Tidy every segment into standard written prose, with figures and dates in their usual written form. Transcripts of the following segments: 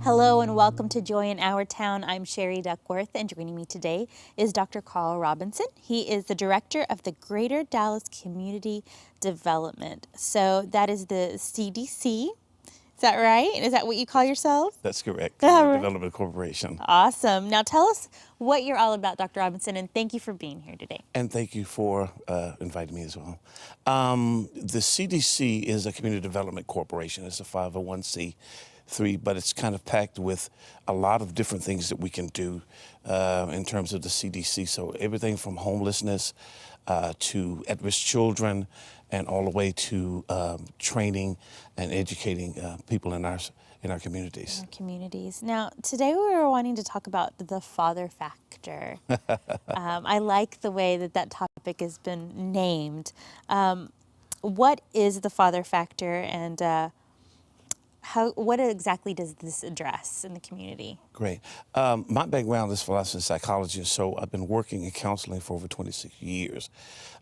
Hello and welcome to Joy in Our Town. I'm Sherry Duckworth, and joining me today is Dr. Carl Robinson. He is the director of the Greater Dallas Community Development. So that is the CDC. Is that right? Is that what you call yourself? That's correct. All right. Development Corporation. Awesome. Now tell us what you're all about, Dr. Robinson, and thank you for being here today. And thank you for inviting me as well. The CDC is a community development corporation. It's a 501c3, but it's kind of packed with a lot of different things that we can do in terms of the CDC. So everything from homelessness to at-risk children, and all the way to training and educating people in our communities. Now, today we were wanting to talk about the father factor. I like the way that topic has been named. What is the father factor, and what exactly does this address in the community? Great. My background is philosophy and psychology, so I've been working in counseling for over 26 years.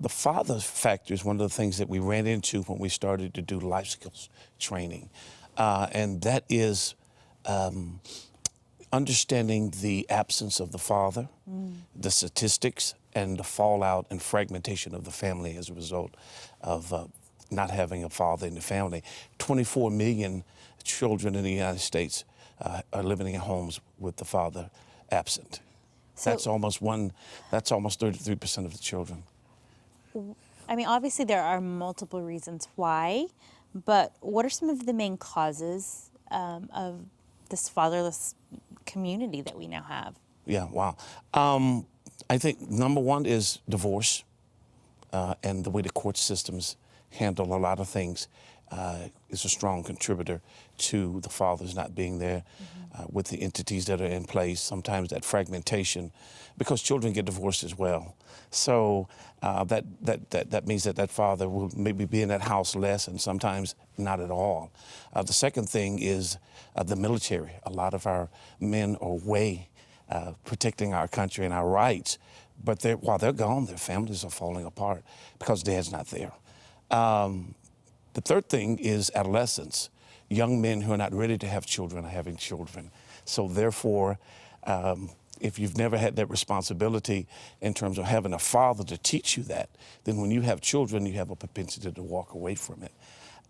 The father factor is one of the things that we ran into when we started to do life skills training, and that is understanding the absence of the father, the statistics, and the fallout and fragmentation of the family as a result of not having a father in the family. 24 million children in the United States are living in homes with the father absent. So, that's almost 33% of the children. I mean, obviously there are multiple reasons why, but what are some of the main causes of this fatherless community that we now have? Yeah, wow. I think number one is divorce and the way the court systems handle a lot of things is a strong contributor to the fathers not being there with the entities that are in place. Sometimes that fragmentation, because children get divorced as well. So that means that father will maybe be in that house less and sometimes not at all. The second thing is the military. A lot of our men are away protecting our country and our rights, but while they're gone, their families are falling apart because dad's not there. The third thing is adolescence. Young men who are not ready to have children are having children. So therefore, if you've never had that responsibility in terms of having a father to teach you that, then when you have children, you have a propensity to walk away from it.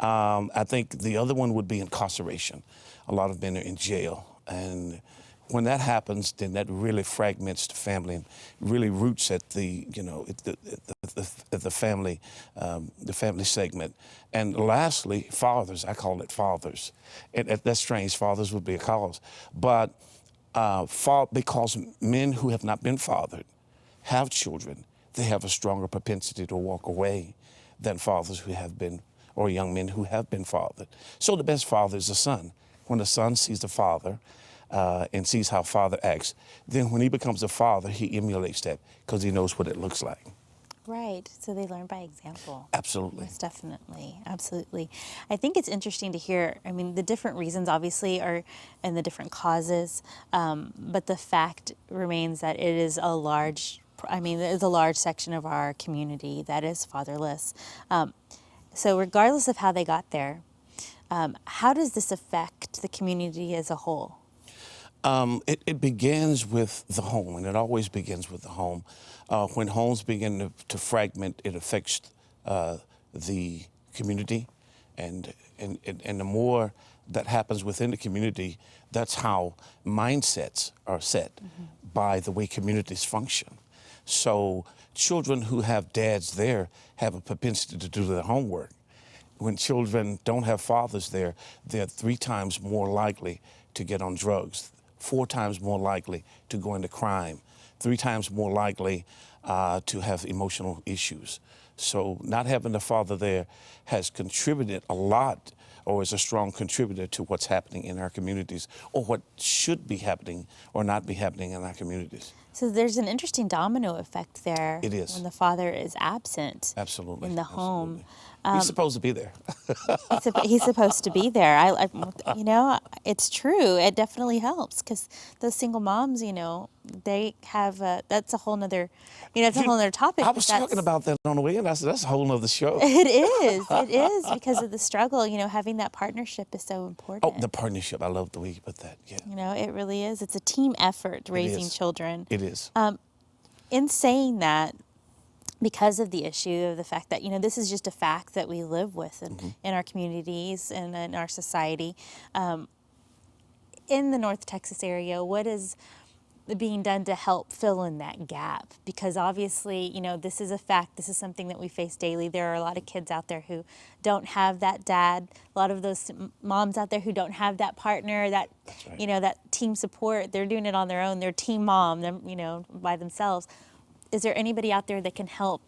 I think the other one would be incarceration. A lot of men are in jail, and when that happens, then that really fragments the family and really roots at the family segment. And lastly, fathers. I call it fathers. That's strange. Fathers would be a cause, but because men who have not been fathered have children, they have a stronger propensity to walk away than fathers who have been, or young men who have been fathered. So the best father is the son. When the son sees the father and sees how father acts, then when he becomes a father, he emulates that because he knows what it looks like. Right. So they learn by example. Absolutely. Most definitely. Absolutely. I think it's interesting to hear, I mean, the different reasons obviously are, and the different causes, but the fact remains that it is a large section of our community that is fatherless. So regardless of how they got there, how does this affect the community as a whole? It begins with the home, and it always begins with the home. When homes begin to fragment, it affects the community, and the more that happens within the community, that's how mindsets are set by the way communities function. So children who have dads there have a propensity to do their homework. When children don't have fathers there, they're 3 times more likely to get on drugs, 4 times more likely to go into crime, 3 times more likely to have emotional issues. So not having the father there has contributed a lot, or is a strong contributor to what's happening in our communities, or what should be happening or not be happening in our communities. So there's an interesting domino effect there. It is. When the father is absent. Absolutely. In the home. He's supposed to be there. He's supposed to be there. It's true. It definitely helps because those single moms, they have, that's a whole nother, it's a whole nother topic. I but was that's, talking about that on the way, and I said, that's a whole nother show. It is because of the struggle, having that partnership is so important. Oh, the partnership. I love the way you put that. Yeah. It really is. It's a team effort raising children. It is. In saying that, because of the issue of the fact that, this is just a fact that we live with in our communities and in our society. In the North Texas area, what is being done to help fill in that gap? Because obviously, this is a fact. This is something that we face daily. There are a lot of kids out there who don't have that dad. A lot of those moms out there who don't have that partner, that, right. That team support. They're doing it on their own. They're team mom, by themselves. Is there anybody out there that can help,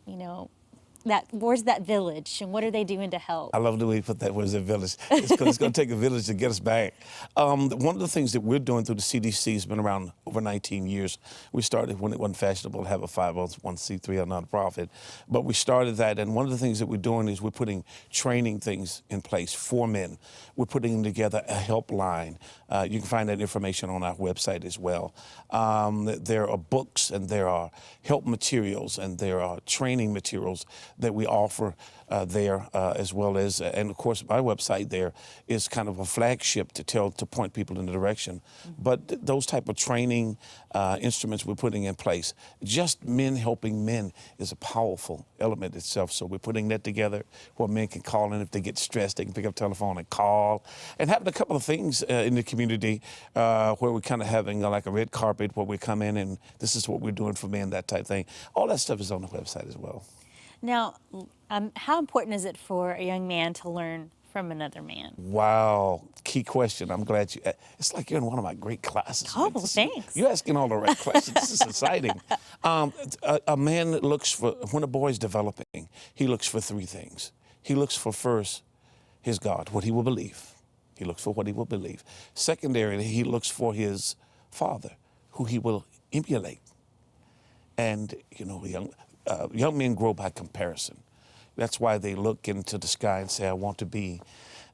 where's that village and what are they doing to help? I love the way you put that, where's the village? It's going to take a village to get us back. One of the things that we're doing through the CDC has been around over 19 years. We started when it wasn't fashionable to have a 501c3 or nonprofit, but we started that, and one of the things that we're doing is we're putting training things in place for men. We're putting together a helpline. You can find that information on our website as well. There are books and there are help materials and there are training materials that we offer there, as well as, and of course, my website there is kind of a flagship to point people in the direction. Mm-hmm. But those type of training instruments we're putting in place, just men helping men is a powerful element itself. So we're putting that together where men can call in if they get stressed, they can pick up the telephone and call. And having a couple of things in the community where we're kind of having like a red carpet where we come in and this is what we're doing for men, that type thing. All that stuff is on the website as well. Now, how important is it for a young man to learn from another man? Wow, key question. I'm glad you. It's like you're in one of my great classes. Oh, thanks. You're asking all the right questions. This is exciting. A man looks for, when a boy's developing, he looks for three things. He looks for first his God, what he will believe. He looks for what he will believe. Secondarily, he looks for his father, who he will emulate. And young men grow by comparison. That's why they look into the sky and say, I want to be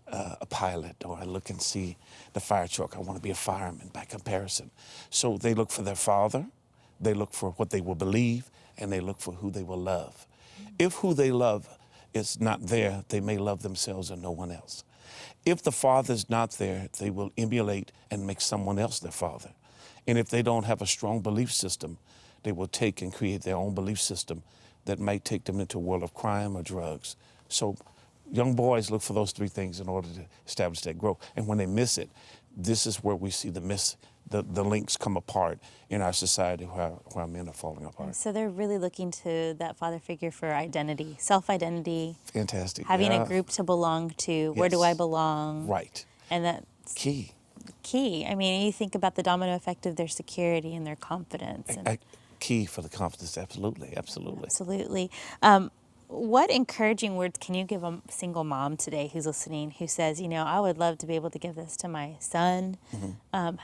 a pilot, or I look and see the fire truck, I want to be a fireman by comparison. So they look for their father, they look for what they will believe, and they look for who they will love. If who they love is not there, they may love themselves and no one else. If the father is not there, they will emulate and make someone else their father. And if they don't have a strong belief system, they will take and create their own belief system that might take them into a world of crime or drugs. So young boys look for those three things in order to establish that growth. And when they miss it, this is where we see the links come apart in our society where men are falling apart. So they're really looking to that father figure for identity, self-identity. Fantastic. Having a group to belong to. Yes. Where do I belong? Right. And that's key. I mean, you think about the domino effect of their security and their confidence. Key for the confidence, absolutely. Absolutely. What encouraging words can you give a single mom today who's listening, who says, I would love to be able to give this to my son. Mm-hmm.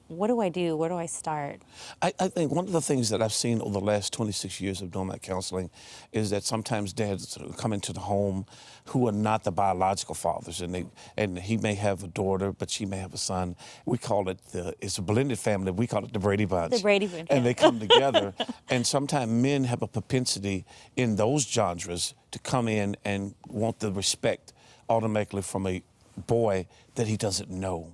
What do I do? Where do I start? I think one of the things that I've seen over the last 26 years of doing my counseling is that sometimes dads come into the home who are not the biological fathers, and he may have a daughter, but she may have a son. We call it it's a blended family. We call it the Brady Bunch. The Brady Bunch. And they come together, and sometimes men have a propensity in those genres to come in and want the respect automatically from a boy that he doesn't know,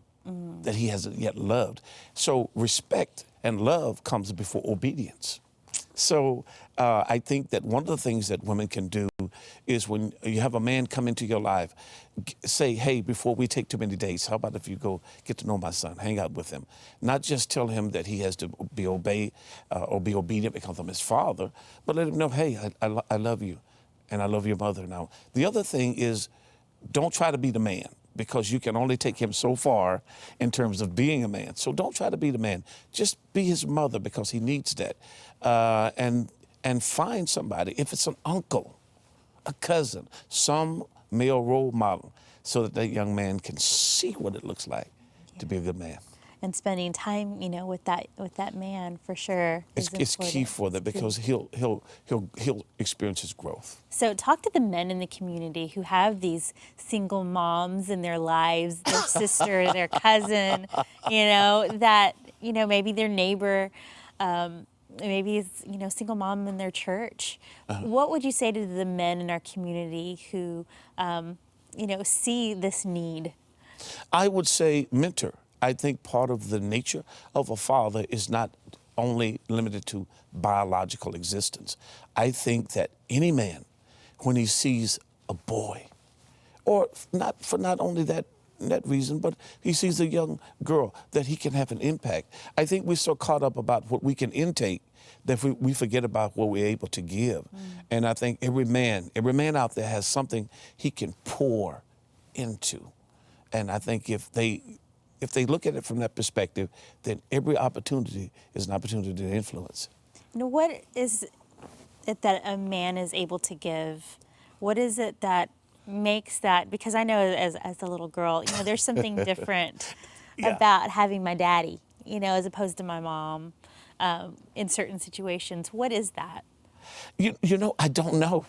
that he hasn't yet loved. So respect and love comes before obedience. So I think that one of the things that women can do is when you have a man come into your life, say, hey, before we take too many dates, how about if you go get to know my son, hang out with him? Not just tell him that he has to be obedient because I'm his father, but let him know, hey, I love you and I love your mother. Now, the other thing is don't try to be the man, because you can only take him so far in terms of being a man. So don't try to be the man. Just be his mother, because he needs that. And find somebody, if it's an uncle, a cousin, some male role model, so that young man can see what it looks like to be a good man. and spending time, with that man for sure. It's key for that because he'll experience his growth. So talk to the men in the community who have these single moms in their lives, their sister, their cousin, that, maybe their neighbor, maybe it's, single mom in their church. What would you say to the men in our community who, see this need? I would say mentor. I think part of the nature of a father is not only limited to biological existence. I think that any man, when he sees a boy, or not only that reason, but he sees a young girl, that he can have an impact. I think we're so caught up about what we can intake that we forget about what we're able to give. And I think every man out there has something he can pour into. And I think if they look at it from that perspective, then every opportunity is an opportunity to influence. What is it that a man is able to give? What is it that makes that? Because I know as a little girl, there's something different about having my daddy, as opposed to my mom in certain situations. What is that? I don't know.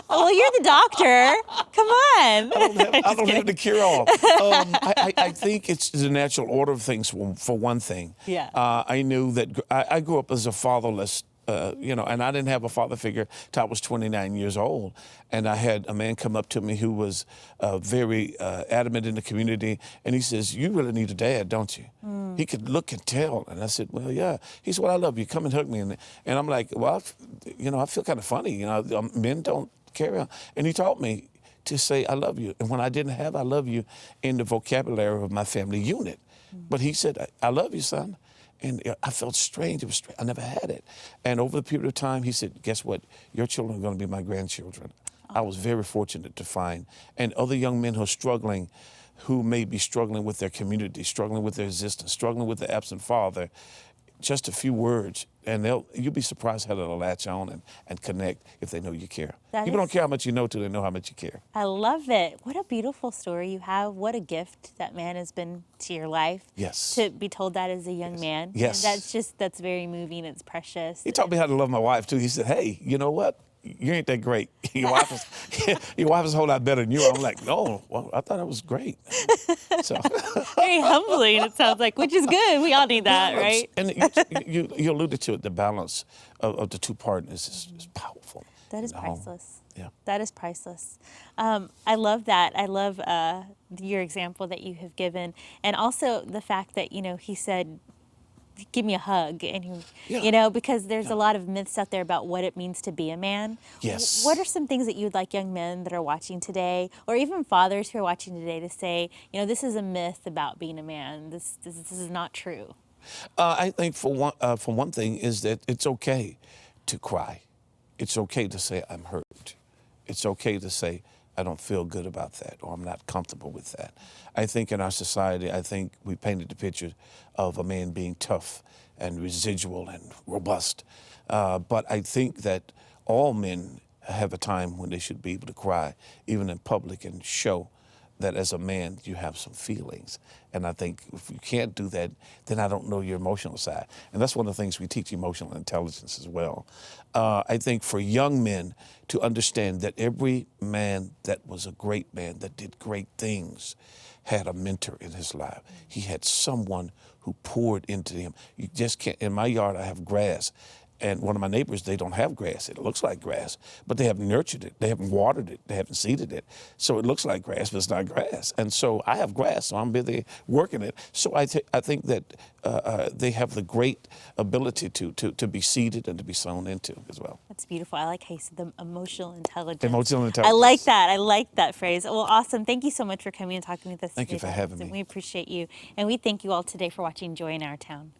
Well, you're the doctor. Come on. I don't have the cure-all. I think it's the natural order of things, for one thing. Yeah. I knew that I grew up as a fatherless, and I didn't have a father figure till I was 29 years old. And I had a man come up to me who was very adamant in the community, and he says, "You really need a dad, don't you?" He could look and tell. And I said, "Well, yeah." He said, "Well, I love you. Come and hug me." And I'm like, "Well, I feel kind of funny. Men don't carry on." And he taught me to say, "I love you." And when I didn't have "I love you" in the vocabulary of my family unit, but he said, "I love you, son." And I felt strange. It was strange. I never had it. And over the period of time, he said, "Guess what? Your children are going to be my grandchildren." I was very fortunate to find. And other young men who are struggling, who may be struggling with their community, struggling with their existence, struggling with the absent father, just a few words, and you'll be surprised how they'll latch on and connect if they know you care. People don't care how much you know till they know how much you care. I love it. What a beautiful story you have. What a gift that man has been to your life. Yes. To be told that as a young man. Yes. That's very moving. It's precious. He taught me how to love my wife, too. He said, "Hey, you know what? You ain't that great. Your wife is a whole lot better than you." I'm like, "No, well, I thought I was great." So very humbling, it sounds like, which is good. We all need that, right? And you alluded to it. The balance of the two partners is powerful. That is priceless. Yeah. That is priceless. I love that. I love your example that you have given, and also the fact that he said, "Give me a hug," and because there's a lot of myths out there about what it means to be a man. Yes. What are some things that you'd like young men that are watching today, or even fathers who are watching today, to say, this is a myth about being a man. This is not true. I think for one thing is that it's okay to cry. It's okay to say, "I'm hurt." It's okay to say, "I don't feel good about that," or "I'm not comfortable with that." I think in our society, we painted the picture of a man being tough and residual and robust. But I think that all men have a time when they should be able to cry, even in public, and show that as a man you have some feelings. And I think if you can't do that, then I don't know your emotional side. And that's one of the things we teach, emotional intelligence as well. I think for young men to understand that every man that was a great man, that did great things, had a mentor in his life. He had someone who poured into him. You just can't. In my yard, I have grass. And one of my neighbors, they don't have grass. It looks like grass, but they haven't nurtured it. They haven't watered it. They haven't seeded it. So it looks like grass, but it's not grass. And so I have grass, so I'm busy working it. So I think that they have the great ability to be seeded and to be sown into as well. That's beautiful. I like how you said the emotional intelligence. Emotional intelligence. I like that. I like that phrase. Well, awesome. Thank you so much for coming and talking with us. Thank you for having me. We appreciate you. And we thank you all today for watching Joy in Our Town.